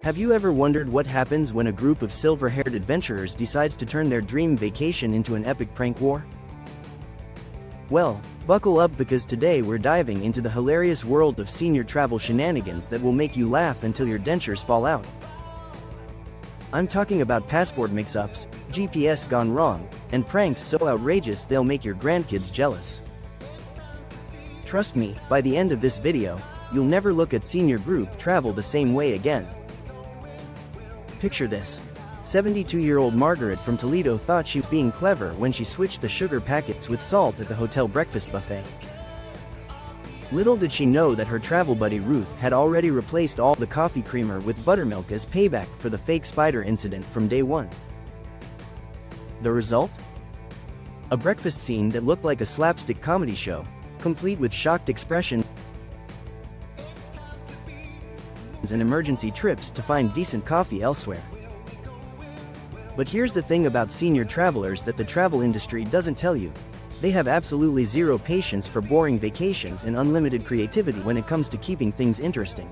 Have you ever wondered what happens when a group of silver-haired adventurers decides to turn their dream vacation into an epic prank war? Well, buckle up because today we're diving into the hilarious world of senior travel shenanigans that will make you laugh until your dentures fall out. I'm talking about passport mix-ups, GPS gone wrong, and pranks so outrageous they'll make your grandkids jealous. Trust me, by the end of this video, you'll never look at senior group travel the same way again. Picture this. 72-year-old Margaret from Toledo thought she was being clever when she switched the sugar packets with salt at the hotel breakfast buffet. Little did she know that her travel buddy Ruth had already replaced all the coffee creamer with buttermilk as payback for the fake spider incident from day one. The result? A breakfast scene that looked like a slapstick comedy show, complete with shocked expressions and emergency trips to find decent coffee elsewhere. But here's the thing about senior travelers that the travel industry doesn't tell you. They have absolutely zero patience for boring vacations and unlimited creativity when it comes to keeping things interesting.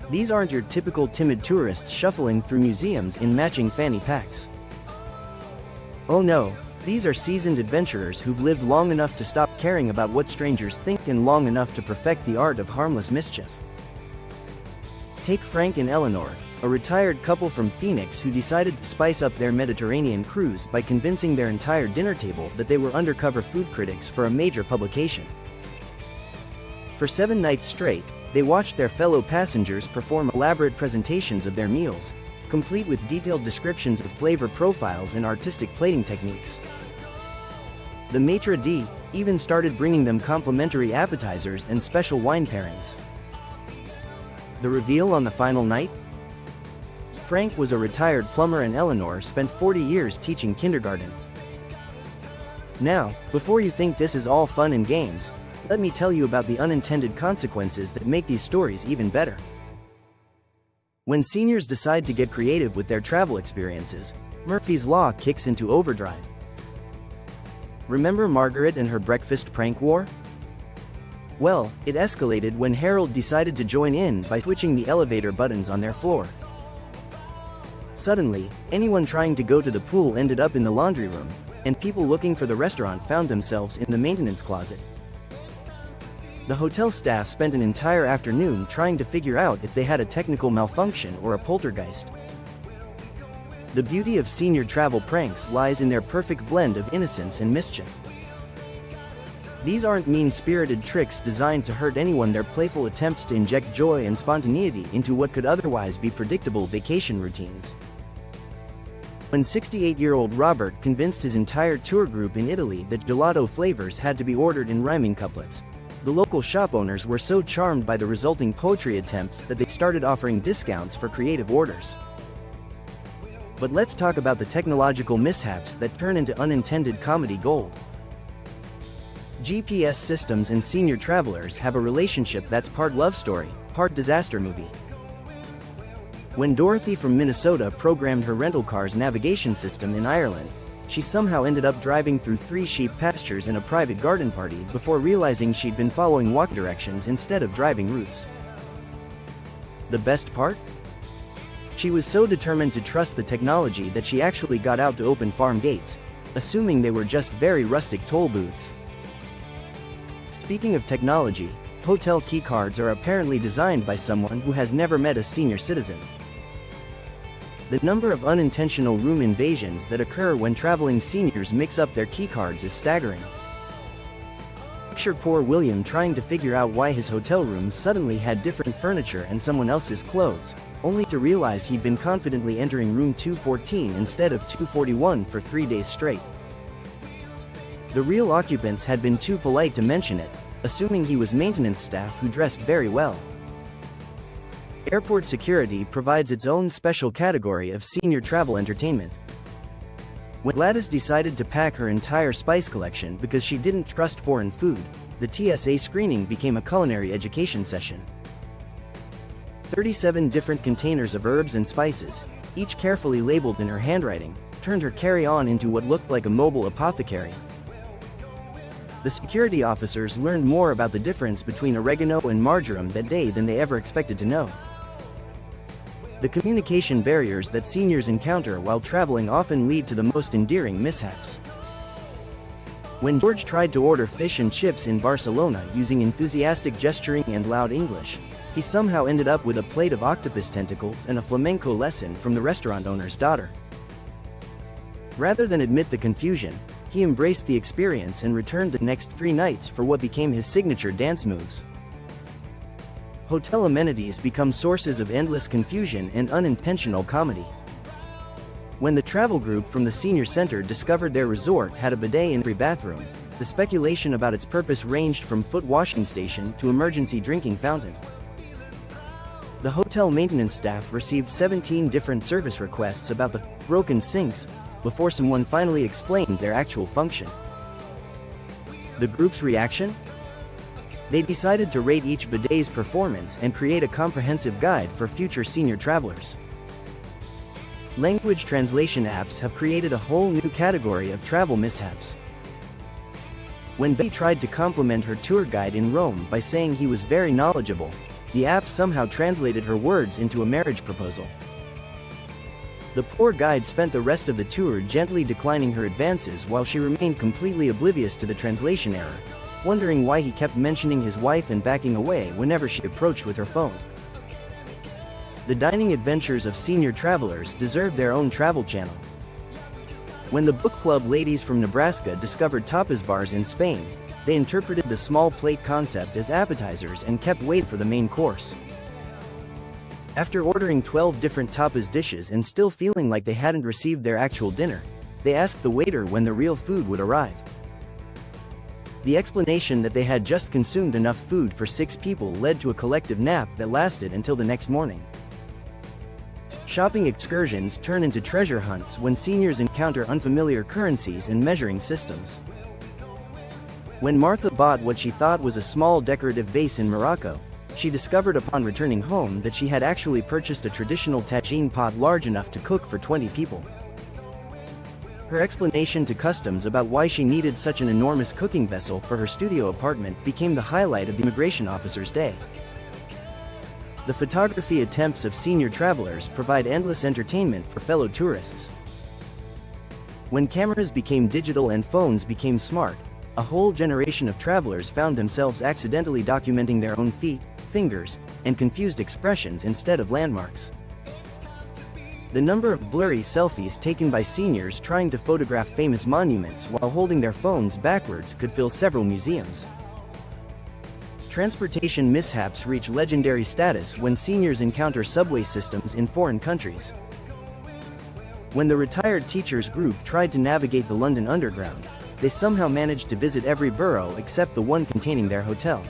These aren't your typical timid tourists shuffling through museums in matching fanny packs. Oh no, these are seasoned adventurers who've lived long enough to stop caring about what strangers think and long enough to perfect the art of harmless mischief. Take Frank and Eleanor, a retired couple from Phoenix who decided to spice up their Mediterranean cruise by convincing their entire dinner table that they were undercover food critics for a major publication. For 7 nights straight, they watched their fellow passengers perform elaborate presentations of their meals, complete with detailed descriptions of flavor profiles and artistic plating techniques. The maitre d' even started bringing them complimentary appetizers and special wine pairings. The reveal on the final night? Frank was a retired plumber and Eleanor spent 40 years teaching kindergarten. Now, before you think this is all fun and games, let me tell you about the unintended consequences that make these stories even better. When seniors decide to get creative with their travel experiences, Murphy's Law kicks into overdrive. Remember Margaret and her breakfast prank war? Well, it escalated when Harold decided to join in by switching the elevator buttons on their floor. Suddenly, anyone trying to go to the pool ended up in the laundry room, and people looking for the restaurant found themselves in the maintenance closet. The hotel staff spent an entire afternoon trying to figure out if they had a technical malfunction or a poltergeist. The beauty of senior travel pranks lies in their perfect blend of innocence and mischief. These aren't mean-spirited tricks designed to hurt anyone. They're playful attempts to inject joy and spontaneity into what could otherwise be predictable vacation routines. When 68-year-old Robert convinced his entire tour group in Italy that gelato flavors had to be ordered in rhyming couplets, the local shop owners were so charmed by the resulting poetry attempts that they started offering discounts for creative orders. But let's talk about the technological mishaps that turn into unintended comedy gold. GPS systems and senior travelers have a relationship that's part love story, part disaster movie. When Dorothy from Minnesota programmed her rental car's navigation system in Ireland, she somehow ended up driving through 3 sheep pastures and a private garden party before realizing she'd been following walk directions instead of driving routes. The best part? She was so determined to trust the technology that she actually got out to open farm gates, assuming they were just very rustic toll booths. Speaking of technology, hotel keycards are apparently designed by someone who has never met a senior citizen. The number of unintentional room invasions that occur when traveling seniors mix up their keycards is staggering. Picture poor William trying to figure out why his hotel room suddenly had different furniture and someone else's clothes, only to realize he'd been confidently entering room 214 instead of 241 for 3 days straight. The real occupants had been too polite to mention it, assuming he was maintenance staff who dressed very well. Airport security provides its own special category of senior travel entertainment. When Gladys decided to pack her entire spice collection because she didn't trust foreign food, the TSA screening became a culinary education session. 37 different containers of herbs and spices, each carefully labeled in her handwriting, turned her carry-on into what looked like a mobile apothecary. The security officers learned more about the difference between oregano and marjoram that day than they ever expected to know. The communication barriers that seniors encounter while traveling often lead to the most endearing mishaps. When George tried to order fish and chips in Barcelona using enthusiastic gesturing and loud English, he somehow ended up with a plate of octopus tentacles and a flamenco lesson from the restaurant owner's daughter. Rather than admit the confusion, he embraced the experience and returned the next 3 nights for what became his signature dance moves. Hotel amenities become sources of endless confusion and unintentional comedy. When the travel group from the senior center discovered their resort had a bidet in every bathroom, the speculation about its purpose ranged from foot washing station to emergency drinking fountain. The hotel maintenance staff received 17 different service requests about the broken sinks before someone finally explained their actual function. The group's reaction? They decided to rate each bidet's performance and create a comprehensive guide for future senior travelers. Language translation apps have created a whole new category of travel mishaps. When Betty tried to compliment her tour guide in Rome by saying he was very knowledgeable, the app somehow translated her words into a marriage proposal. The poor guide spent the rest of the tour gently declining her advances while she remained completely oblivious to the translation error, wondering why he kept mentioning his wife and backing away whenever she approached with her phone. The dining adventures of senior travelers deserve their own travel channel. When the book club ladies from Nebraska discovered tapas bars in Spain, they interpreted the small plate concept as appetizers and kept waiting for the main course. After ordering 12 different tapas dishes and still feeling like they hadn't received their actual dinner, they asked the waiter when the real food would arrive. The explanation that they had just consumed enough food for 6 people led to a collective nap that lasted until the next morning. Shopping excursions turn into treasure hunts when seniors encounter unfamiliar currencies and measuring systems. When Martha bought what she thought was a small decorative vase in Morocco, she discovered upon returning home that she had actually purchased a traditional tagine pot large enough to cook for 20 people. Her explanation to customs about why she needed such an enormous cooking vessel for her studio apartment became the highlight of the immigration officer's day. The photography attempts of senior travelers provide endless entertainment for fellow tourists. When cameras became digital and phones became smart, a whole generation of travelers found themselves accidentally documenting their own feet, fingers, and confused expressions instead of landmarks. The number of blurry selfies taken by seniors trying to photograph famous monuments while holding their phones backwards could fill several museums. Transportation mishaps reach legendary status when seniors encounter subway systems in foreign countries. When the retired teachers group tried to navigate the London Underground, they somehow managed to visit every borough except the one containing their hotel.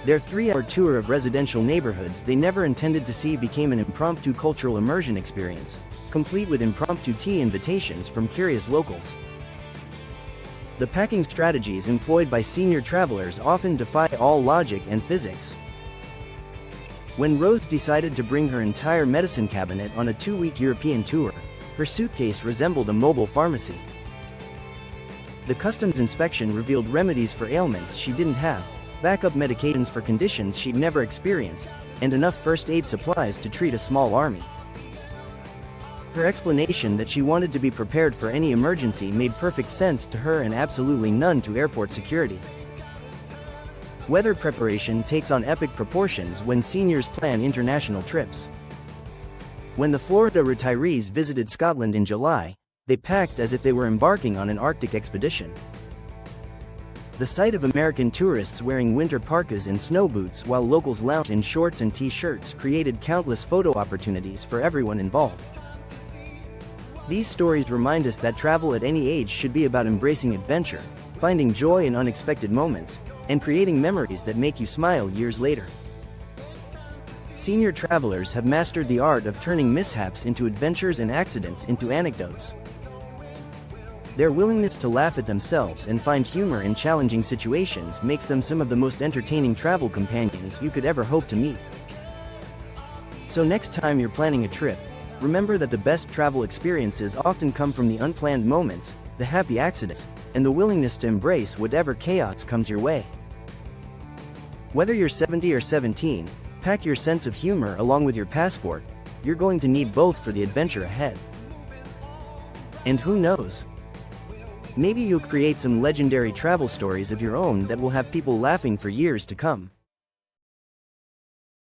Their 3-hour tour of residential neighborhoods they never intended to see became an impromptu cultural immersion experience, complete with impromptu tea invitations from curious locals. The packing strategies employed by senior travelers often defy all logic and physics. When Rose decided to bring her entire medicine cabinet on a 2-week European tour, her suitcase resembled a mobile pharmacy. The customs inspection revealed remedies for ailments she didn't have, backup medications for conditions she'd never experienced, and enough first aid supplies to treat a small army. Her explanation that she wanted to be prepared for any emergency made perfect sense to her and absolutely none to airport security. Weather preparation takes on epic proportions when seniors plan international trips. When the Florida retirees visited Scotland in July, they packed as if they were embarking on an Arctic expedition. The sight of American tourists wearing winter parkas and snow boots while locals lounged in shorts and t-shirts created countless photo opportunities for everyone involved. These stories remind us that travel at any age should be about embracing adventure, finding joy in unexpected moments, and creating memories that make you smile years later. Senior travelers have mastered the art of turning mishaps into adventures and accidents into anecdotes. Their willingness to laugh at themselves and find humor in challenging situations makes them some of the most entertaining travel companions you could ever hope to meet. So next time you're planning a trip, remember that the best travel experiences often come from the unplanned moments, the happy accidents, and the willingness to embrace whatever chaos comes your way. Whether you're 70 or 17, Pack your sense of humor along with your passport, you're going to need both for the adventure ahead. And who knows? Maybe you'll create some legendary travel stories of your own that will have people laughing for years to come.